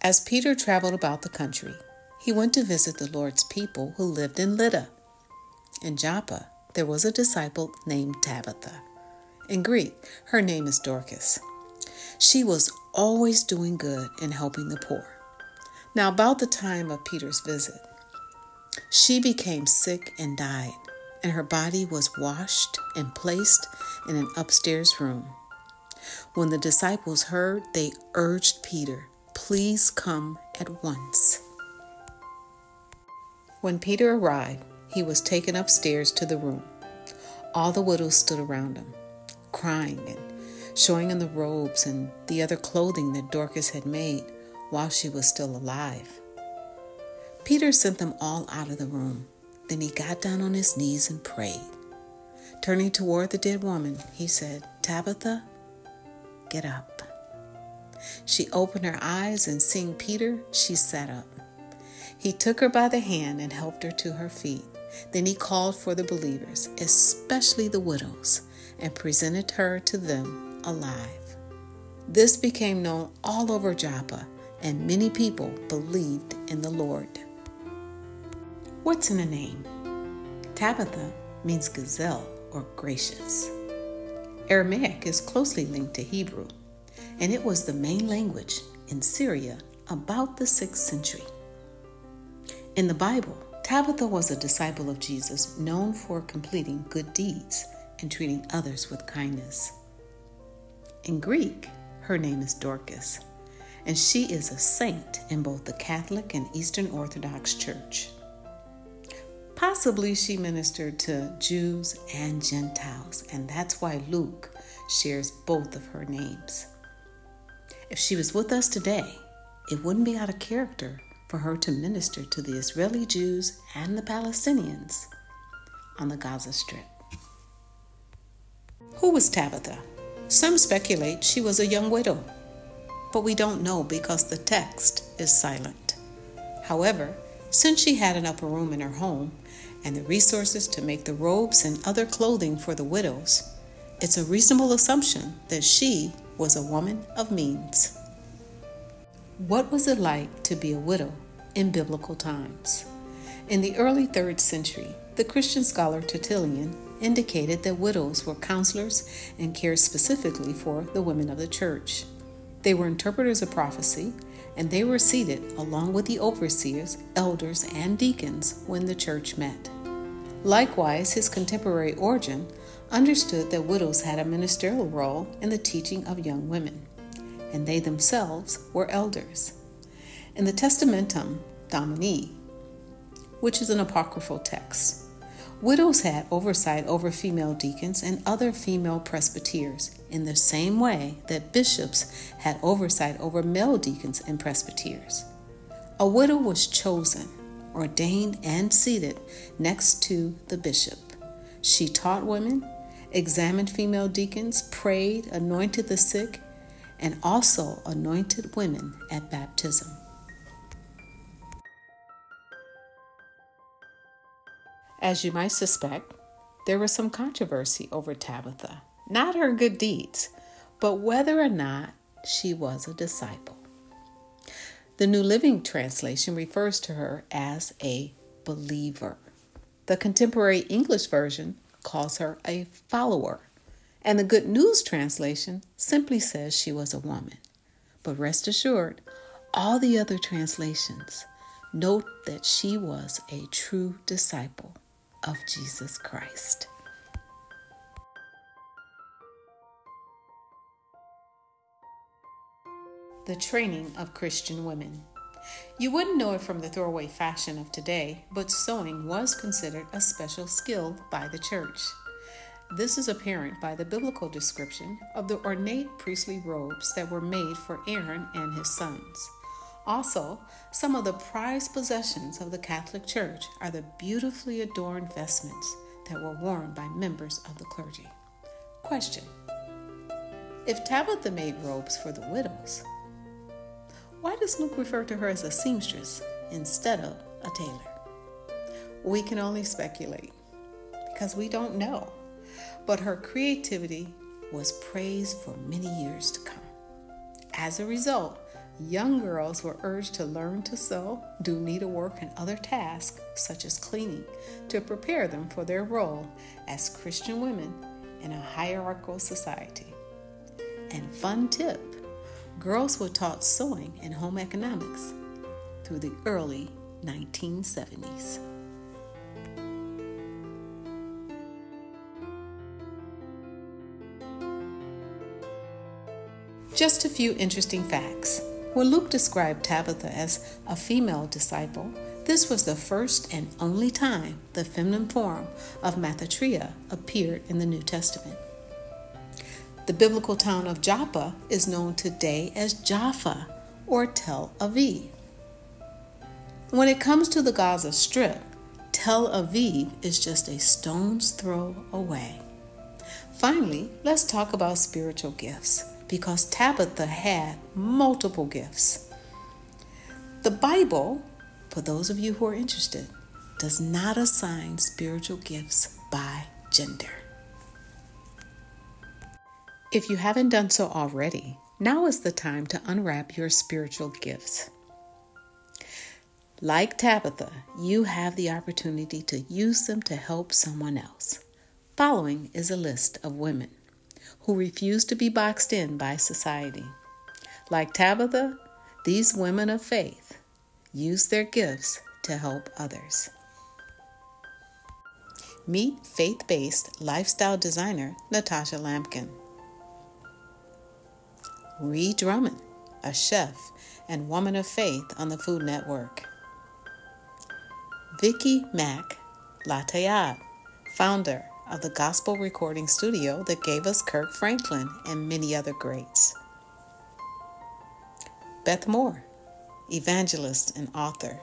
As Peter traveled about the country, he went to visit the Lord's people who lived in Lydda. In Joppa, there was a disciple named Tabitha. In Greek, her name is Dorcas. She was always doing good and helping the poor. Now, about the time of Peter's visit, she became sick and died, and her body was washed and placed in an upstairs room. When the disciples heard, they urged Peter, "Please come at once." When Peter arrived, he was taken upstairs to the room. All the widows stood around him, crying and showing him the robes and the other clothing that Dorcas had made while she was still alive. Peter sent them all out of the room. Then he got down on his knees and prayed. Turning toward the dead woman, he said, "Tabitha, get up." She opened her eyes, and seeing Peter, she sat up. He took her by the hand and helped her to her feet. Then he called for the believers, especially the widows, and presented her to them alive. This became known all over Joppa, and many people believed in the Lord. What's in a name? Tabitha means gazelle or gracious. Aramaic is closely linked to Hebrew, and it was the main language in Syria about the 6th century. In the Bible, Tabitha was a disciple of Jesus known for completing good deeds and treating others with kindness. In Greek, her name is Dorcas, and she is a saint in both the Catholic and Eastern Orthodox Church. Possibly she ministered to Jews and Gentiles, and that's why Luke shares both of her names. If she was with us today, it wouldn't be out of character for her to minister to the Israeli Jews and the Palestinians on the Gaza Strip. Who was Tabitha? Some speculate she was a young widow, but we don't know because the text is silent. However, since she had an upper room in her home and the resources to make the robes and other clothing for the widows, it's a reasonable assumption that she was a woman of means. What was it like to be a widow in biblical times? In the early 3rd century, the Christian scholar Tertullian indicated that widows were counselors and cared specifically for the women of the church. They were interpreters of prophecy, and they were seated along with the overseers, elders, and deacons when the church met. Likewise, his contemporary Origen understood that widows had a ministerial role in the teaching of young women, and they themselves were elders. In the Testamentum Domini, which is an apocryphal text, widows had oversight over female deacons and other female presbyters in the same way that bishops had oversight over male deacons and presbyters. A widow was chosen, ordained, and seated next to the bishop. She taught women, examined female deacons, prayed, anointed the sick, and also anointed women at baptism. As you might suspect, there was some controversy over Tabitha, not her good deeds, but whether or not she was a disciple. The New Living Translation refers to her as a believer. The Contemporary English Version calls her a follower, and the Good News Translation simply says she was a woman. But rest assured, all the other translations note that she was a true disciple of Jesus Christ. The training of Christian women. You wouldn't know it from the throwaway fashion of today, but sewing was considered a special skill by the church. This is apparent by the biblical description of the ornate priestly robes that were made for Aaron and his sons. Also, some of the prized possessions of the Catholic Church are the beautifully adorned vestments that were worn by members of the clergy. Question: if Tabitha made robes for the widows, why does Luke refer to her as a seamstress instead of a tailor? We can only speculate because we don't know, but her creativity was praised for many years to come. As a result, Young girls were urged to learn to sew, do needlework, and other tasks such as cleaning to prepare them for their role as Christian women in a hierarchical society. And fun tip, girls were taught sewing and home economics through the early 1970s. Just a few interesting facts. When Luke described Tabitha as a female disciple, this was the first and only time the feminine form of Mathatria appeared in the New Testament. The biblical town of Joppa is known today as Jaffa or Tel Aviv. When it comes to the Gaza Strip, Tel Aviv is just a stone's throw away. Finally, let's talk about spiritual gifts, because Tabitha had multiple gifts. The Bible, for those of you who are interested, does not assign spiritual gifts by gender. If you haven't done so already, now is the time to unwrap your spiritual gifts. Like Tabitha, you have the opportunity to use them to help someone else. Following is a list of women who refuse to be boxed in by society. Like Tabitha, these women of faith use their gifts to help others. Meet faith-based lifestyle designer Natasha Lampkin. Ree Drummond, a chef and woman of faith on the Food Network. Vicki Mack Latayab, founder of the gospel recording studio that gave us Kirk Franklin and many other greats. Beth Moore, evangelist and author.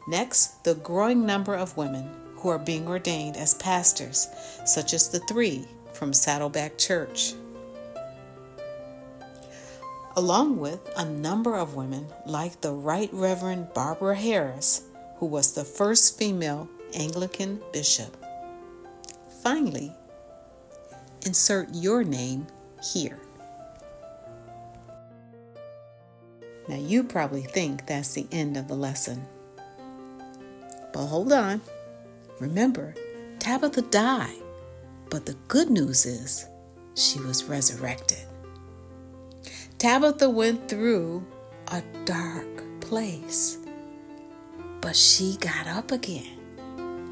Next, the growing number of women who are being ordained as pastors, such as the 3 from Saddleback Church, along with a number of women like the Right Reverend Barbara Harris, who was the first female Anglican bishop. Finally, insert your name here. Now you probably think that's the end of the lesson. But hold on. Remember, Tabitha died, but the good news is she was resurrected. Tabitha went through a dark place, but she got up again.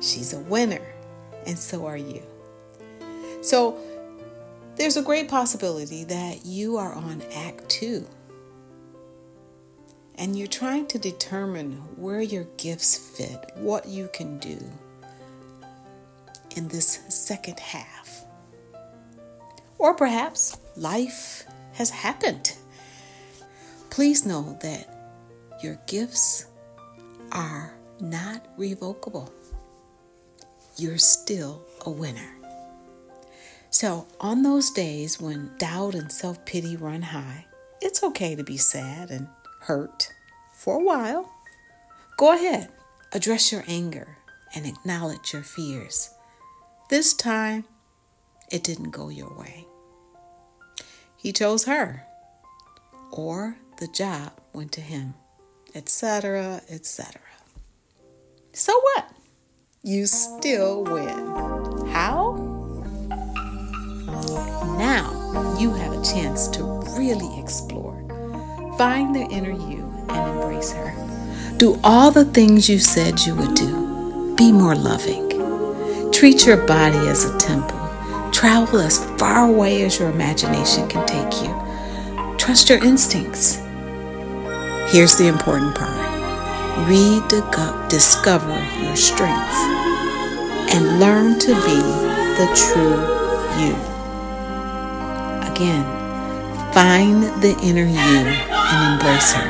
She's a winner, and so are you. So there's a great possibility that you are on Act 2, and you're trying to determine where your gifts fit, what you can do in this second half. Or perhaps life has happened. Please know that your gifts are not revocable. You're still a winner. So on those days when doubt and self-pity run high, it's okay to be sad and hurt for a while. Go ahead, address your anger and acknowledge your fears. This time, it didn't go your way. He chose her, or the job went to him, etc., etc. So what? You still win. How? Now you have a chance to really explore. Find the inner you and embrace her. Do all the things you said you would do. Be more loving. Treat your body as a temple. Travel as far away as your imagination can take you. Trust your instincts. Here's the important part. Rediscover your strengths and learn to be the true you. Again, find the inner you and embrace her.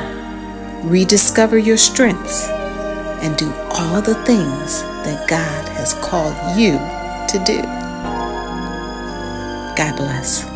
Rediscover your strengths and do all the things that God has called you to do. God bless.